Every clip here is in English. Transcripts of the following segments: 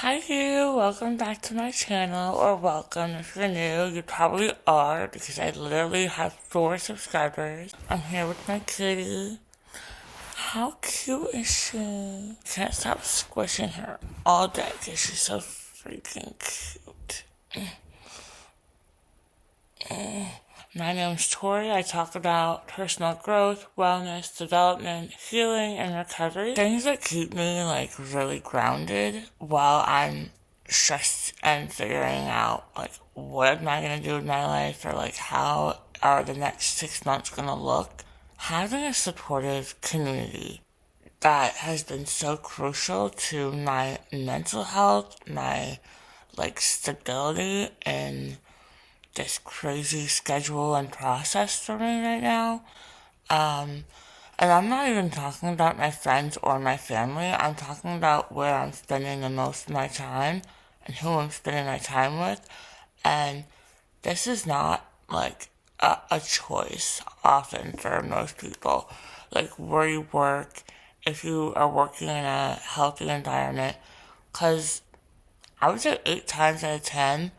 Hi you, welcome back to my channel, or welcome if you're new. You probably are, because I literally have 4 subscribers. I'm here with my kitty. How cute is she? Can't stop squishing her all day because she's so freaking cute. My name's Tori. I talk about personal growth, wellness, development, healing, and recovery. Things that keep me really grounded while I'm stressed and figuring out what am I gonna do with my life, or how are the next 6 months gonna look. Having a supportive community that has been so crucial to my mental health, my stability, and this crazy schedule and process for me right now. And I'm not even talking about my friends or my family. I'm talking about where I'm spending the most of my time and who I'm spending my time with. And this is not a choice often for most people. Where you work, if you are working in a healthy environment. Because I would say 8 times out of 10,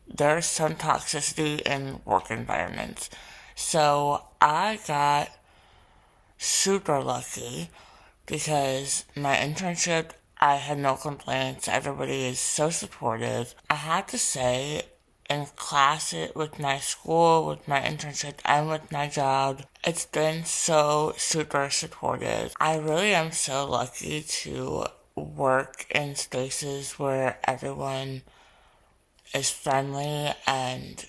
there's some toxicity in work environments. So I got super lucky because my internship, I had no complaints. Everybody is so supportive. I have to say, in class, with my school, with my internship, and with my job, it's been so super supportive. I really am so lucky to work in spaces where everyone is friendly and,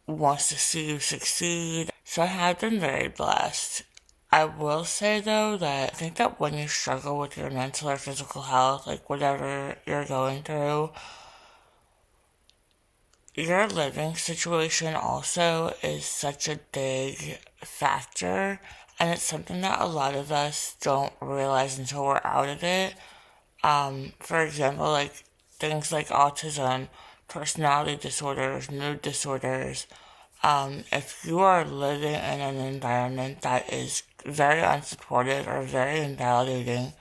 wants to see you succeed. So I have been very blessed. I will say though that I think that when you struggle with your mental or physical health, whatever you're going through, your living situation also is such a big factor, and it's something that a lot of us don't realize until we're out of it. For example, things like autism, personality disorders, mood disorders. If you are living in an environment that is very unsupportive or very invalidating,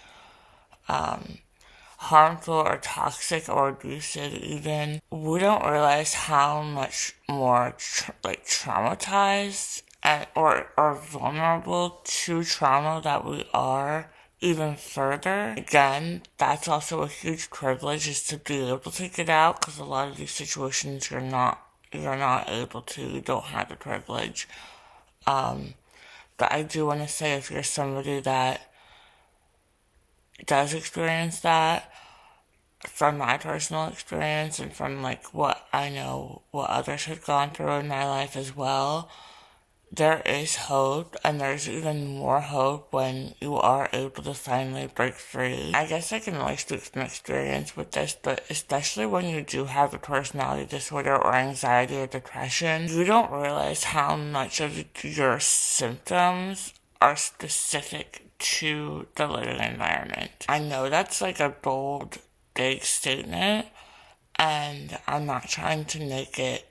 harmful or toxic or abusive even, we don't realize how much more traumatized or vulnerable to trauma that we are even further. Again, that's also a huge privilege, is to be able to get out, because a lot of these situations you're not able to, you don't have the privilege. But I do want to say, if you're somebody that does experience that, from my personal experience and from what I know what others have gone through in my life as well, there is hope, and there's even more hope when you are able to finally break free. I guess I can only speak from experience with this, but especially when you do have a personality disorder or anxiety or depression, you don't realize how much of your symptoms are specific to the living environment. I know that's a bold, big statement, and I'm not trying to make it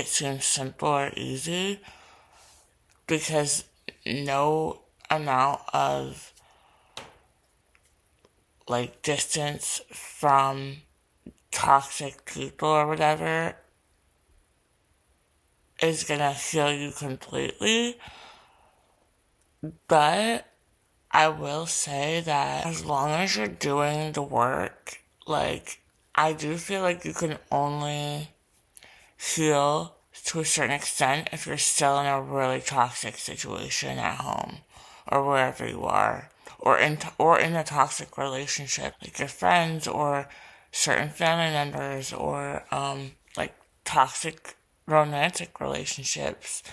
seem simple or easy, because no amount of distance from toxic people or whatever is gonna heal you completely. But I will say that as long as you're doing the work, I do feel like you can only heal to a certain extent if you're still in a really toxic situation at home or wherever you are, or in a toxic relationship, like your friends or certain family members, or toxic romantic relationships.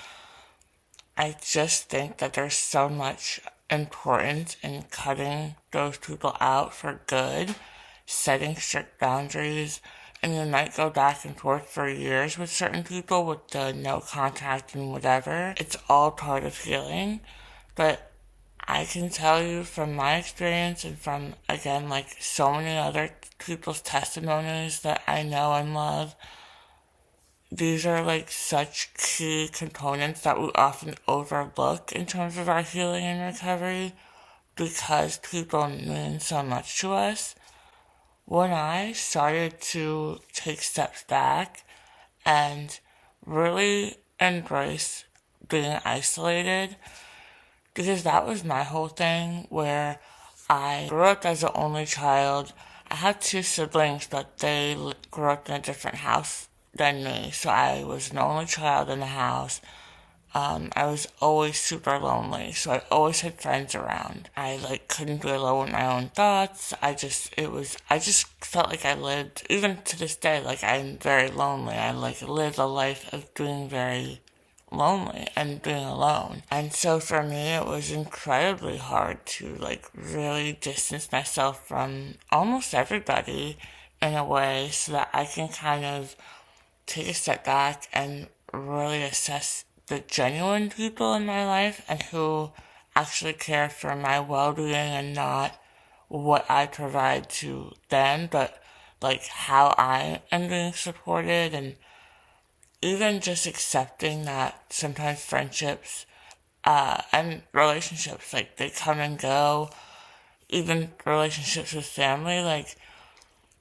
I just think that there's so much importance in cutting those people out for good, setting strict boundaries, and you might go back and forth for years with certain people with the no contact and whatever. It's all part of healing, but I can tell you from my experience and from, again, so many other people's testimonies that I know and love, these are such key components that we often overlook in terms of our healing and recovery, because people mean so much to us. when I started to take steps back and really embrace being isolated, because that was my whole thing, where I grew up as the only child. I had two siblings, but they grew up in a different house than me, so I was an only child in the house. I was always super lonely, so I always had friends around. I couldn't be alone with my own thoughts. I just felt like I lived, even to this day, I'm very lonely. I live a life of being very lonely and being alone. And so for me, it was incredibly hard to really distance myself from almost everybody in a way so that I can kind of take a step back and really assess the genuine people in my life and who actually care for my well-being and not what I provide to them, but how I am being supported, and even just accepting that sometimes friendships and relationships they come and go, even relationships with family,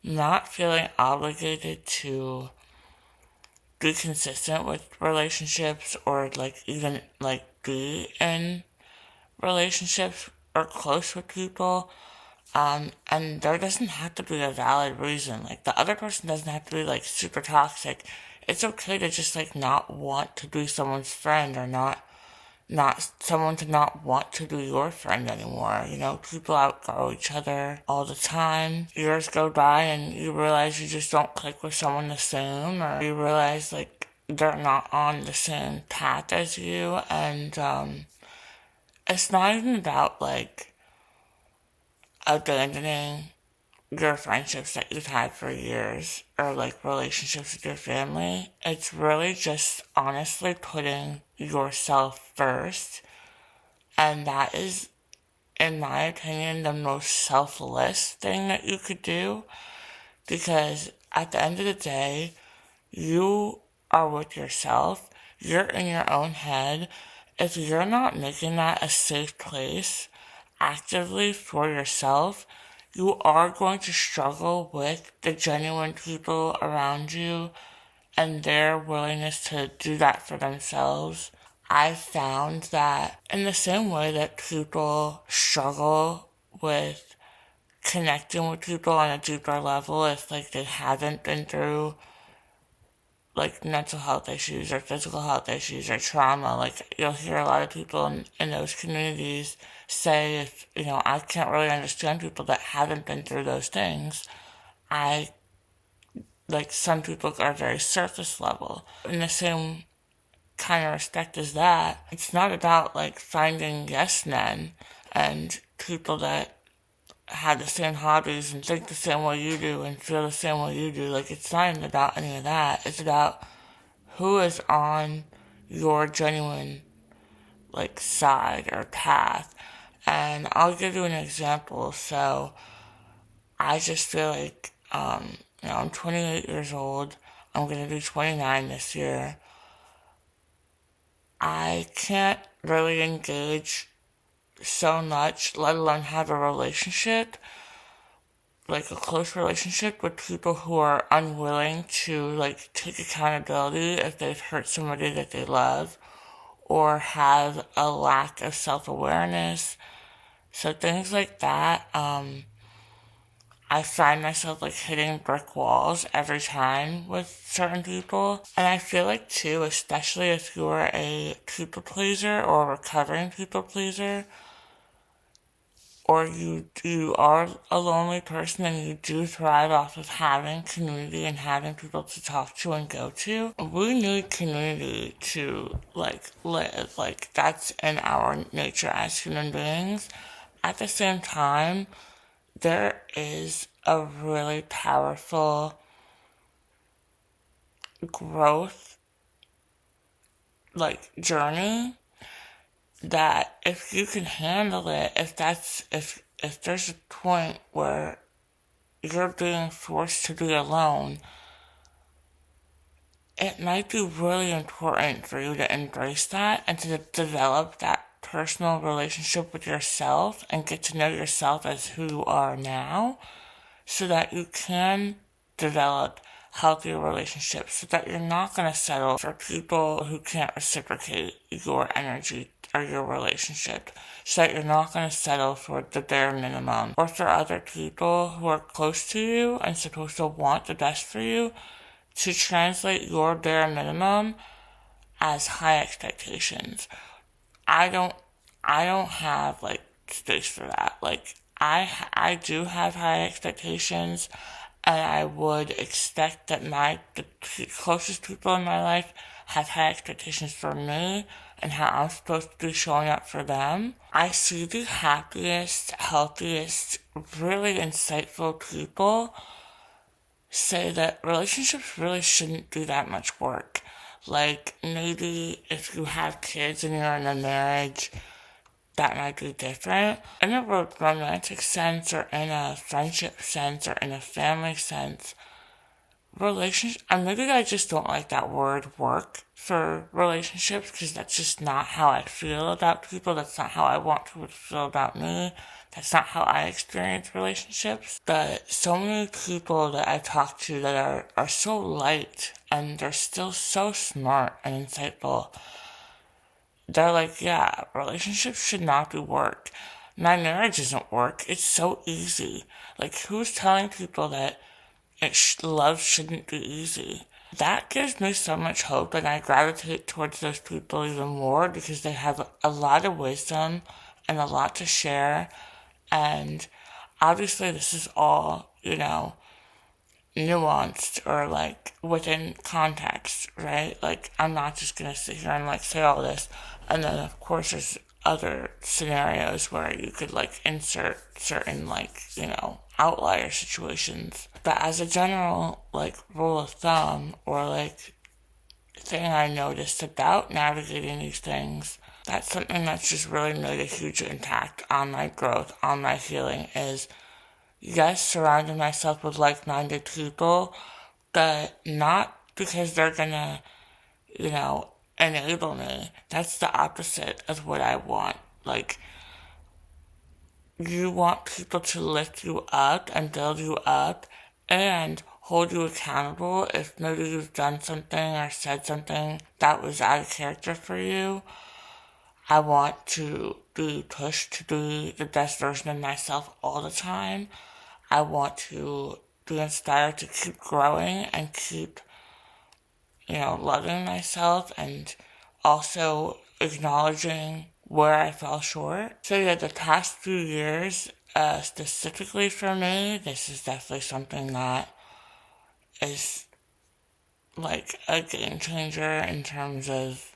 not feeling obligated to be consistent with relationships, or even be in relationships or close with people. And there doesn't have to be a valid reason. The other person doesn't have to be super toxic. It's okay to just not want to be someone's friend, or not someone to not want to be your friend anymore. People outgrow each other all the time. Years go by and you realize you just don't click with someone the same, or you realize they're not on the same path as you. And it's not even about abandoning your friendships that you've had for years, or relationships with your family. It's really just honestly putting yourself first, and that is, in my opinion, the most selfless thing that you could do, because at the end of the day, you are with yourself. You're in your own head. If you're not making that a safe place actively for yourself, you are going to struggle with the genuine people around you and their willingness to do that for themselves. I've found that in the same way that people struggle with connecting with people on a deeper level if they haven't been through mental health issues or physical health issues or trauma. You'll hear a lot of people in those communities say, if I can't really understand people that haven't been through those things. I some people are very surface level. In the same kind of respect as that, it's not about finding yes men and people that have the same hobbies and think the same way you do and feel the same way you do. It's not even about any of that. It's about who is on your genuine side or path. And I'll give you an example. So I just feel I'm 28 years old. I'm gonna be 29 this year. I can't really engage so much, let alone have a relationship, a close relationship, with people who are unwilling to take accountability if they've hurt somebody that they love, or have a lack of self-awareness. So things like that, I find myself hitting brick walls every time with certain people. And I feel too, especially if you're a people pleaser or a recovering people pleaser, or you are a lonely person and you do thrive off of having community and having people to talk to and go to, we need community to live. That's in our nature as human beings. At the same time, there is a really powerful growth journey that if you can handle it, if there's a point where you're being forced to be alone, it might be really important for you to embrace that and to develop that personal relationship with yourself and get to know yourself as who you are now, so that you can develop healthier relationships, so that you're not going to settle for people who can't reciprocate your energy or your relationship, so that you're not going to settle for the bare minimum, or for other people who are close to you and supposed to want the best for you to translate your bare minimum as high expectations. I don't have like space for that. Like I do have high expectations, and I would expect that the closest people in my life have high expectations for me and how I'm supposed to be showing up for them. I see the happiest, healthiest, really insightful people say that relationships really shouldn't do that much work. Like, maybe if you have kids and you're in a marriage, that might be different. In a romantic sense, or in a friendship sense, or in a family sense, and maybe I just don't like that word work for relationships, because that's just not how I feel about people. That's not how I want people to feel about me. That's not how I experience relationships. But so many people that I talk to that are so light, and they're still so smart and insightful, they're like, yeah, relationships should not be work. My marriage isn't work. It's so easy. Like, who's telling people that love shouldn't be easy? That gives me so much hope, and I gravitate towards those people even more, because they have a lot of wisdom and a lot to share. And obviously, this is all, nuanced, or like within context, right? Like, I'm not just gonna sit here and like say all this, and then of course there's other scenarios where you could like insert certain like, outlier situations. But as a general like rule of thumb, or like thing I noticed about navigating these things, that's something that's just really made a huge impact on my growth, on my healing, is yes, surrounding myself with like-minded people, but not because they're gonna, enable me. That's the opposite of what I want. Like, you want people to lift you up and build you up and hold you accountable if maybe you've done something or said something that was out of character for you. I want to be pushed to be the best version of myself all the time. I want to be inspired to keep growing and keep, loving myself, and also acknowledging where I fell short. So yeah, the past few years, specifically for me, this is definitely something that is like a game changer in terms of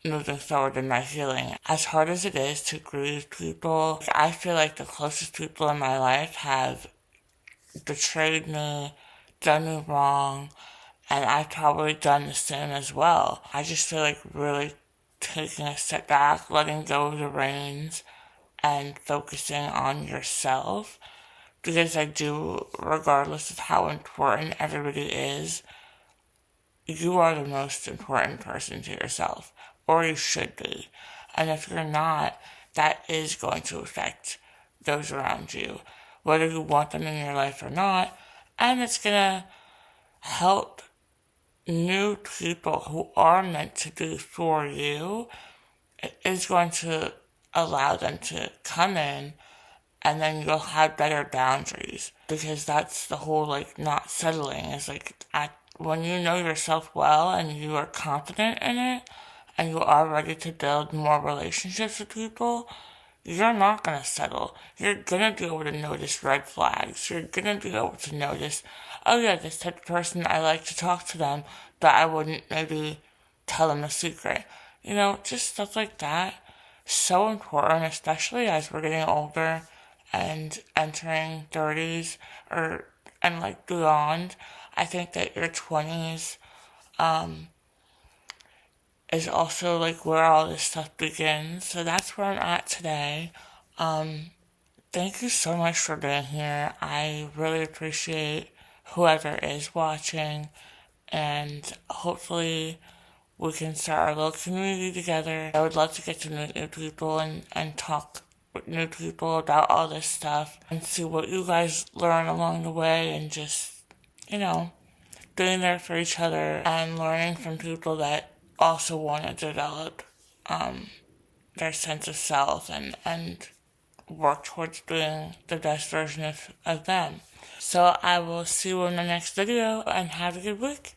moving forward in my healing. As hard as it is to grieve people, I feel like the closest people in my life have betrayed me, done me wrong, and I've probably done the same as well. I just feel like really taking a step back, letting go of the reins, and focusing on yourself. Because I do, regardless of how important everybody is, you are the most important person to yourself, or you should be. And if you're not, that is going to affect those around you, whether you want them in your life or not, and it's gonna help new people who are meant to be for you. It is going to allow them to come in, and then you'll have better boundaries, because that's the whole like not settling, is like when you know yourself well and you are confident in it, and you are ready to build more relationships with people, you're not gonna settle. You're gonna be able to notice red flags. You're gonna be able to notice, oh yeah, this type of person, I like to talk to them, but I wouldn't maybe tell them a secret. Just stuff like that. So important, especially as we're getting older and entering 30s, and like beyond. I think that your 20s is also like where all this stuff begins. So that's where I'm at today. Thank you so much for being here. I really appreciate whoever is watching, and hopefully we can start our little community together. I would love to get to meet new people and talk with new people about all this stuff and see what you guys learn along the way, and just, being there for each other and learning from people that also want to develop their sense of self and work towards being the best version of them. So I will see you in the next video, and have a good week.